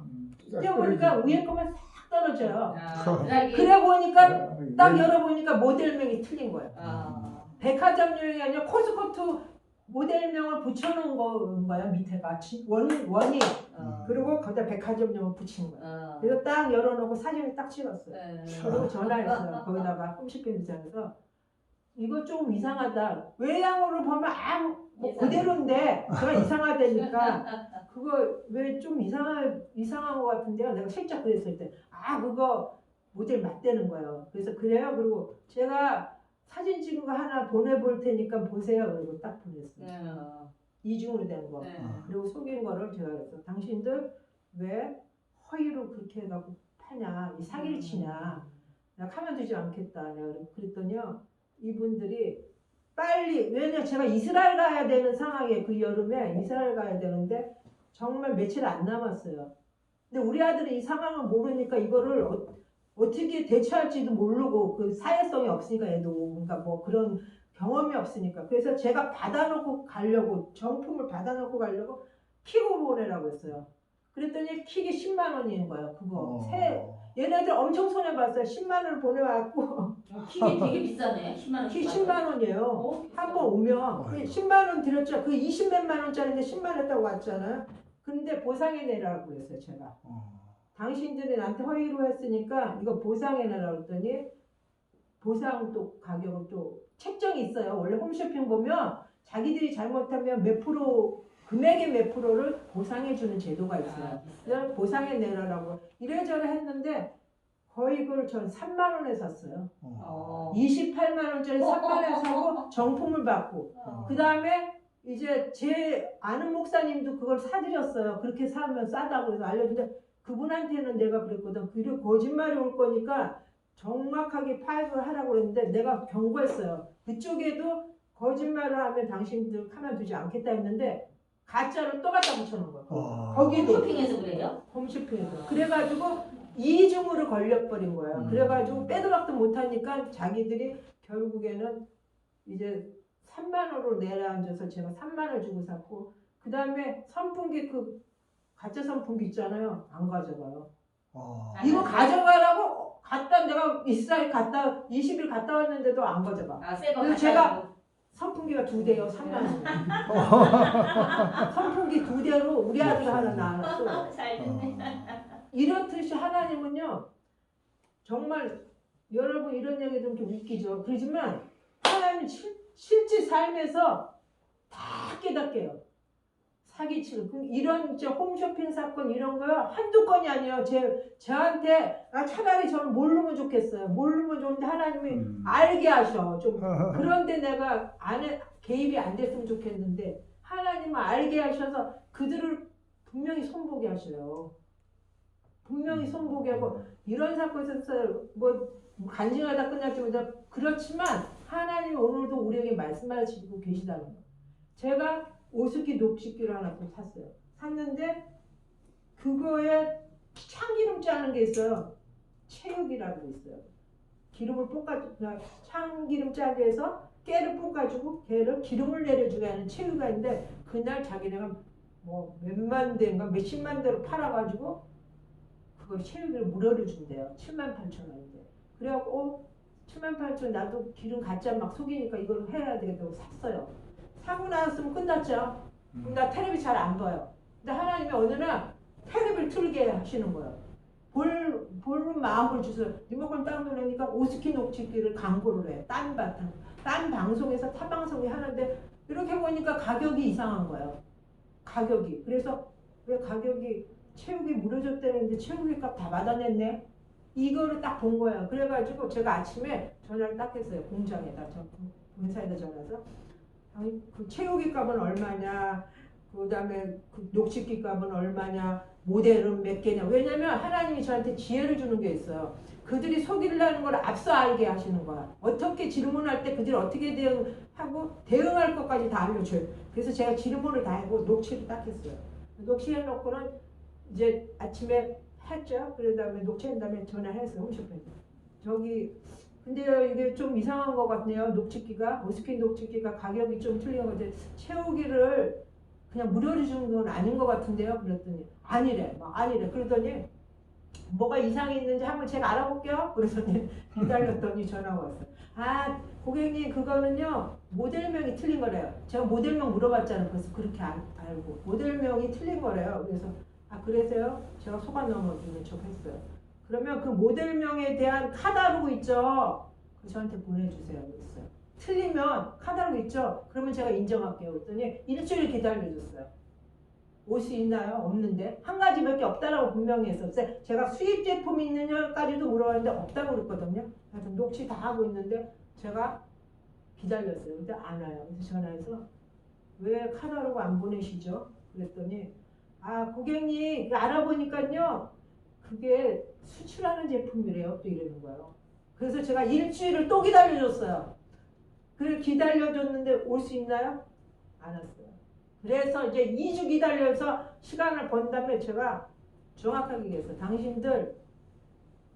딱 떼어보니까 떨어지지. 위에 것만 싹 떨어져요. 드라이기. 그래 보니까 딱 예. 열어보니까 모델명이 틀린 거예요. 백화점용이 아니라 코스코트 모델명을 붙여놓은 거예요. 밑에가 원이. 그리고 거기다 백화점용을 붙인 거예요. 그래서 딱 열어놓고 사진을 딱 찍었어요. 그리고 전화했어요. 거기다가 홈쇼핑 디자인에서 이거 좀 이상하다. 외양으로 보면 뭐 그대로인데 제가 이상하다니까 그거 왜 좀 이상한 것 같은데요. 내가 살짝 그랬을 때 그거 모델 맞대는 거예요. 그래서 그래요. 그리고 제가 사진 찍은 거 하나 보내볼 테니까 보세요. 그리고 딱 보냈어요. 이중으로 된 거. 그리고 속인 거를 제가 그랬어. 당신들 왜 허위로 그렇게 해갖고 파냐? 이 사기를 치냐? 내가 가만두지 않겠다. 내가 그랬더니요. 이분들이 빨리, 왜냐 제가 이스라엘 가야 되는 상황에 그 여름에 이스라엘 가야 되는데 정말 며칠 안 남았어요. 근데 우리 아들이 이 상황을 모르니까 이거를 어떻게 대처할지도 모르고 그 사회성이 없으니까 얘도 그러니까 뭐 그런 경험이 없으니까 그래서 제가 받아놓고 가려고 정품을 받아놓고 가려고 킥으로 보내라고 했어요. 그랬더니 킥이 10만 원인 거예요. 그거 얘네들 엄청 손해봤어요. 10만 원을 보내왔고 킥이 되게 비싸네. 10만 원. 킥 10만 원이에요. 한 번 오면 10만 원 들였죠. 그 20몇만 원짜리인데 10만 원 했다고 왔잖아요. 근데 보상해 내라고 그랬어요. 제가. 당신들이 나한테 허위로 했으니까 이거 보상해 내라고 했더니 보상도 가격은 또 책정이 있어요. 원래 홈쇼핑 보면 자기들이 잘못하면 몇 프로 금액의 몇 프로를 보상해주는 제도가 있어요. 그래서 보상해 내라라고 이래저래 했는데 거의 그걸 전 3만 원에 샀어요. 28만 원짜리 3만 원에 사고 정품을 받고 그 다음에 이제 제 아는 목사님도 그걸 사드렸어요. 그렇게 사면 싸다고 해서 알려주는데 그분한테는 내가 그랬거든. 그리고 거짓말이 올 거니까 정확하게 파악을 하라고 그랬는데 내가 경고했어요. 그쪽에도 거짓말을 하면 당신들 가만두지 않겠다 했는데 가짜로 또 갖다 붙여놓은 거예요. 거기도 쇼핑에서 그래요? 홈쇼핑에서. 그래가지고 이중으로 걸려버린 거예요. 그래가지고 빼도 박도 못하니까 자기들이 결국에는 이제 3만 원으로 내려앉아서 제가 3만 원 주고 샀고 그 다음에 선풍기 그 가짜 선풍기 있잖아요. 안 가져가요. 이거 가져가라고 내가 이스라엘 20일 갔다 왔는데도 안 가져가. 새거 그래서 제가 선풍기가 2대요. 3만 원. 선풍기 2대로 우리 아들 하나 나눴어. 잘 됐네. 이렇듯이 하나님은요. 정말 여러분 이런 얘기 좀 웃기죠. 그렇지만 하나님은 실제 삶에서 다 깨닫게요. 사기치고 이런 홈쇼핑 사건 이런 거요 한두 건이 아니에요. 저한테 차라리 저는 모르면 좋겠어요. 모르면 좋은데 하나님이 알게 하셔. 좀 그런데 내가 개입이 안 됐으면 좋겠는데 하나님은 알게 하셔서 그들을 분명히 손보게 하셔요. 분명히 손보게 하고 이런 사건이 있었어요. 뭐 간증하다 끝날지 못해 그렇지만 하나님이 오늘도 우리에게 말씀하시고 계시다는 거예요. 제가 오스키 녹식기를 하나 또 샀어요. 샀는데 그거에 참기름 짜는 게 있어요. 체육이라고 있어요. 기름을 볶아주고 참기름 짜게 해서 깨를 볶아주고 걔를 기름을 내려주게 하는 체육가 있는데 그날 자기네가 뭐 몇만 대인가 몇십만 대로 팔아가지고 그걸 체육을 무료로 준대요. 78,000원인데. 그래갖고 78,000원 나도 기름 가짜 막 속이니까 이걸 해야 되겠다고 샀어요. 사고 나왔으면 끝났죠. 나 텔레비 잘 안 봐요. 근데 하나님이 어느 날 텔레비를 틀게 하시는 거예요. 보는 마음을 주세요. 리모컨 딱 누르니까 오스키 녹취기를 광고를 해. 딴 방송에서 타 방송이 하는데 이렇게 보니까 가격이 이상한 거예요. 가격이. 그래서 왜 가격이 체육이 무너졌다는데 체육비 값 다 받아냈네. 이거를 딱 본 거예요. 그래가지고 제가 아침에 전화를 딱 했어요. 공장에다. 본사에다 전화해서 그 체육비 값은 얼마냐. 그다음에 그 녹취기 값은 얼마냐, 모델은 몇 개냐. 왜냐면 하나님이 저한테 지혜를 주는 게 있어요. 그들이 속이려는 걸 앞서 알게 하시는 거야. 어떻게 질문할 때 그들이 어떻게 대응하고 대응할 것까지 다 알려줘요. 그래서 제가 질문을 다 하고 녹취를 딱 했어요. 녹취해놓고는 이제 아침에 했죠. 그 다음에 녹취한 다음에 전화해서 홈쇼핑. 저기 근데요 이게 좀 이상한 것 같네요. 녹취기가 오스킨 녹취기가 가격이 좀 틀린 것 같아요. 채우기를 그냥 무료로 주는 건 아닌 것 같은데요. 그랬더니 아니래. 막 아니래. 그러더니 뭐가 이상이 있는지 한번 제가 알아볼게요. 그래서니 기다렸더니 전화가 왔어요. 아 고객님 그거는요 모델명이 틀린 거래요. 제가 모델명 물어봤잖아요. 그래서 그렇게 알고 모델명이 틀린 거래요. 그래서 아 그래서요 제가 속아 넘어주는 척 했어요. 그러면 그 모델명에 대한 카탈로그 있죠. 그거 저한테 보내주세요. 그랬어요. 틀리면 카탈로그 있죠. 그러면 제가 인정할게요. 그랬더니 일주일 기다려줬어요. 옷이 있나요? 없는데 한 가지밖에 없다라고 분명히 했었어요. 제가 수입 제품이 있느냐까지도 물어봤는데 없다고 그랬거든요. 하여튼 녹취 다 하고 있는데 제가 기다렸어요. 근데 안 와요. 그래서 전화해서 왜 카탈로그 안 보내시죠? 그랬더니 아 고객님 알아보니까요 그게 수출하는 제품이래요. 또 이러는 거예요. 그래서 제가 일주일을 또 기다려줬어요. 그걸 기다려줬는데 올 수 있나요? 안 왔어요. 그래서 이제 2주 기다려서 시간을 번 다음에 제가 정확하게 얘기했어요. 당신들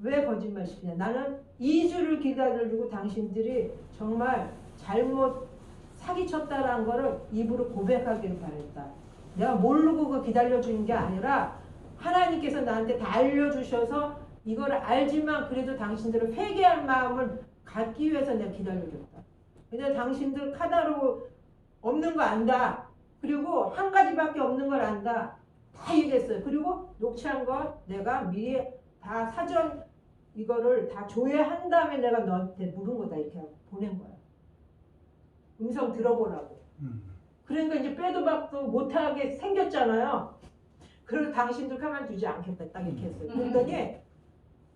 왜 거짓말 시키냐. 나는 2주를 기다려주고 당신들이 정말 잘못 사기쳤다라는 거를 입으로 고백하기를 바랬다. 내가 모르고 그 기다려주는 게 아니라 하나님께서 나한테 다 알려주셔서 이걸 알지만 그래도 당신들을 회개할 마음을 갖기 위해서 내가 기다려줬다. 근데 당신들 카다로그 없는 거 안다. 그리고 한 가지밖에 없는 걸 안다. 다 얘기했어요. 그리고 녹취한 거 내가 미리 다 사전 이거를 다 조회한 다음에 내가 너한테 물은 거다. 이렇게 하고 보낸 거야. 음성 들어보라고. 그러니까 이제 빼도 박도 못하게 생겼잖아요. 그리고 당신들 가만두지 않겠다. 딱 이렇게 했어요. 그랬더니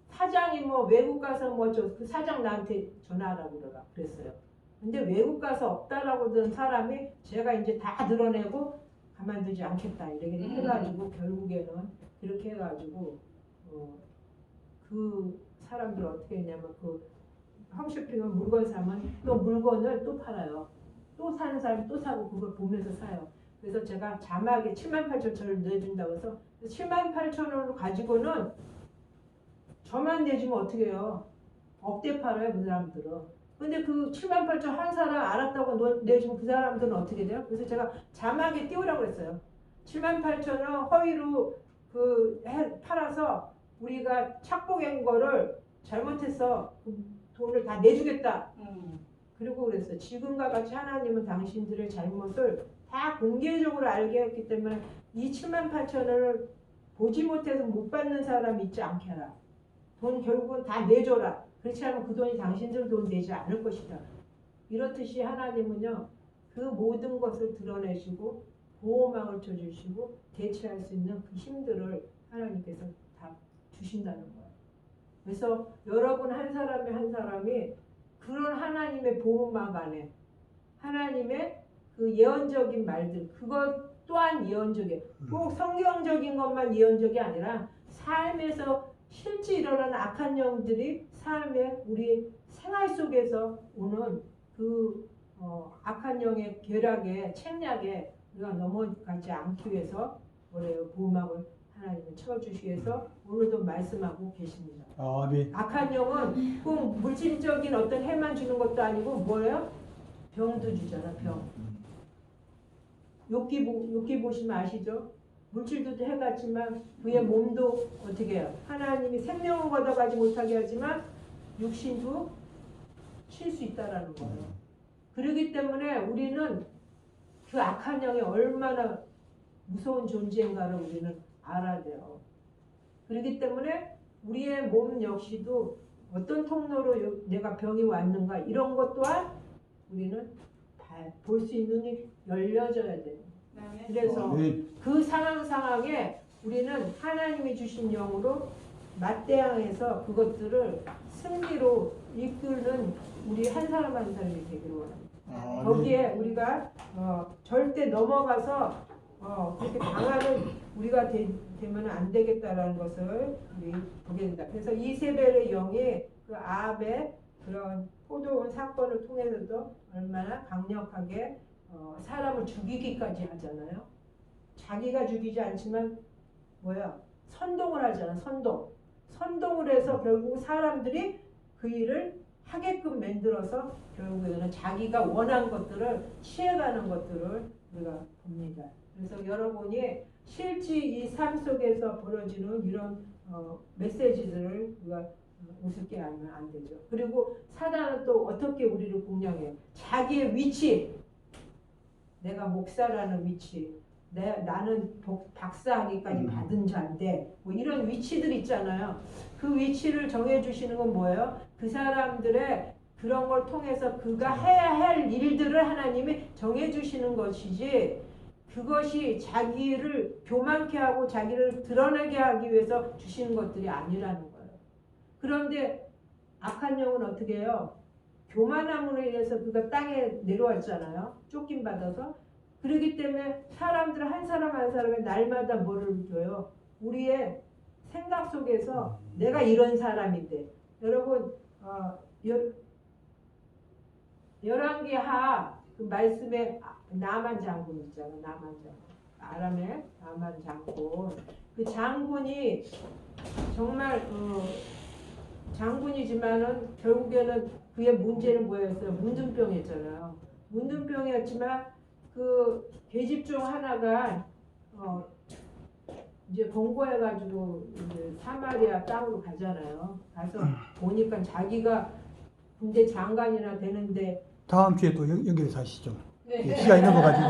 사장이 뭐 외국 가서 뭐 저 그 사장 나한테 전화하라고 그러라 그랬어요. 근데 외국 가서 없다라고 든 사람이 제가 이제 다 드러내고 가만두지 않겠다 이렇게 해가지고 결국에는 그렇게 해가지고 그 사람들 어떻게 했냐면 그 홈쇼핑은 물건 사면 또 물건을 또 팔아요. 또 사는 사람이 또 사고 그걸 보면서 사요. 그래서 제가 자막에 78,000원을 내준다고 해서 78,000원을 가지고는 저만 내주면 어떻게 해요? 억대 팔아요 그 사람들은. 근데 그 78,000원 한 사람 알았다고 내주면 그 사람들은 어떻게 돼요? 그래서 제가 자막에 띄우라고 했어요. 78,000원 허위로 팔아서 우리가 착복한 거를 잘못해서 그 돈을 다 내주겠다. 그리고 그랬어요. 지금과 같이 하나님은 당신들의 잘못을 다 공개적으로 알게 했기 때문에 이 78,000원을 보지 못해서 못 받는 사람 있지 않게 하라. 돈 결국은 다 내줘라. 그렇지 않으면 그 돈이 당신들 돈 되지 않을 것이다. 이렇듯이 하나님은요. 그 모든 것을 드러내시고 보호막을 쳐주시고 대체할 수 있는 그 힘들을 하나님께서 다 주신다는 거예요. 그래서 여러분 한 사람이 그런 하나님의 보호막 안에 하나님의 그 예언적인 말들 그것 또한 예언적이에요. 꼭 성경적인 것만 예언적이 아니라 삶에서 실제 일어나는 악한 영들이 삶에 우리 생활 속에서 오는 그 악한 영의 계략에 책략에 우리가 넘어가지 않기 위해서 뭐래요 보호막을 하나님은 쳐주시기 위해서 오늘도 말씀하고 계십니다. 아멘. 악한 영은 꼭 물질적인 어떤 해만 주는 것도 아니고 뭐예요? 병도 주잖아 병. 욥기 보시면 아시죠? 물질도 해갔지만 그의 몸도 어떻게 해요? 하나님이 생명을 걷어가지 못하게 하지만 육신도 칠 수 있다라는 거예요. 그렇기 때문에 우리는 그 악한 영이 얼마나 무서운 존재인가를 우리는 알아야 돼요. 그렇기 때문에 우리의 몸 역시도 어떤 통로로 내가 병이 왔는가 이런 것 또한 우리는 볼 수 있는 눈이 열려져야 돼요. 그래서 그 상황에 우리는 하나님이 주신 영으로 맞대항해서 그것들을 승리로 이끄는 우리 한 사람 한 사람이 되기를 원합니다. 거기에 우리가 절대 넘어가서 그렇게 당하는 우리가 되면 안 되겠다라는 것을 우리 보게 된다. 그래서 이세벨의 영이 그 아합의 그런 포도원 사건을 통해서도 얼마나 강력하게 사람을 죽이기까지 하잖아요. 자기가 죽이지 않지만 선동을 하잖아. 선동을 해서 결국 사람들이 그 일을 하게끔 만들어서 결국에는 자기가 원한 것들을 취해가는 것들을 우리가 봅니다. 그래서 여러분이 실제 이 삶 속에서 벌어지는 이런 메시지들을 우리가 우습게 알면 안 되죠. 그리고 사단은 또 어떻게 우리를 공략해요? 자기의 위치, 내가 목사라는 위치, 나는 박사학위까지 받은 자인데 뭐 이런 위치들 있잖아요. 그 위치를 정해주시는 건 뭐예요? 그 사람들의 그런 걸 통해서 그가 해야 할 일들을 하나님이 정해주시는 것이지, 그것이 자기를 교만케 하고 자기를 드러내게 하기 위해서 주시는 것들이 아니라는 거예요. 그런데 악한 영은 어떻게 해요? 교만함으로 인해서 그가 땅에 내려왔잖아요. 쫓김받아서. 그렇기 때문에 사람들 한 사람 한 사람이 날마다 뭐를 줘요? 우리의 생각 속에서 내가 이런 사람인데. 여러분 열왕기하 그 말씀에 나만 장군 있잖아. 나만 장군. 아람의 나만 장군. 그 장군이 정말 장군이지만은 결국에는 그의 문제는 뭐였어요? 문둥병이었잖아요. 문둥병이었지만 그 계집 중 하나가 이제 권고해가지고 이제 사마리아 땅으로 가잖아요. 가서 보니까 자기가 군대 장관이나 되는데 다음 주에 또 연결해서 하시죠. 시간이 넘어가지고